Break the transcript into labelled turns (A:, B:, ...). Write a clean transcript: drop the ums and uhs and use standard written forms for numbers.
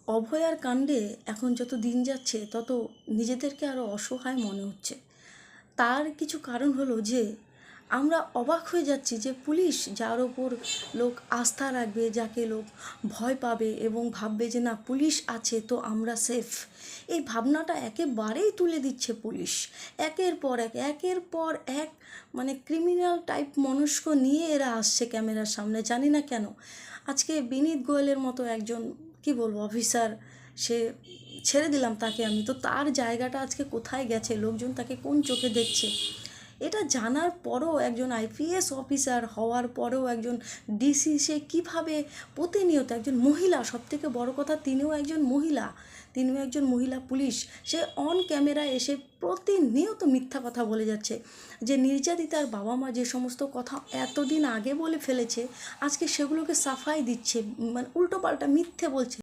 A: অভয়ার কাণ্ডে এখন যত দিন যাচ্ছে তত নিজেদেরকে আরও অসহায় মনে হচ্ছে। তার কিছু কারণ হলো যে আমরা অবাক হয়ে যাচ্ছি যে পুলিশ যার ওপর লোক আস্থা রাখবে, যাকে লোক ভয় পাবে এবং ভাববে যে না পুলিশ আছে তো আমরা সেফ, এই ভাবনাটা একেবারেই তুলে দিচ্ছে পুলিশ। একের পর এক মানে ক্রিমিনাল টাইপ মনস্ক নিয়ে এরা আসছে ক্যামেরার সামনে, জানি না কেন। আজকে বিনীত গোয়েলের মতো একজন, কি বলবো, অফিসার, সে ছেড়ে দিলাম তাকে আমি, তো তার জায়গাটা আজকে কোথায় গেছে, লোকজন তাকে কোন চোখে দেখছে, এটা জানার পরও একজন আইপিএস অফিসার হওয়ার পরেও একজন ডিসি সে কীভাবে প্রতিনিয়ত, একজন মহিলা, সবথেকে বড় কথা তিনিও একজন মহিলা পুলিশ, সে অন ক্যামেরায় এসে প্রতিনিয়ত মিথ্যা কথা বলে যাচ্ছে। যে নির্যাতিতার বাবা মা যে সমস্ত কথা এতদিন আগে বলে ফেলেছে, আজকে সেগুলোকে সাফাই দিচ্ছে, মানে উল্টোপাল্টা মিথ্যে বলছে।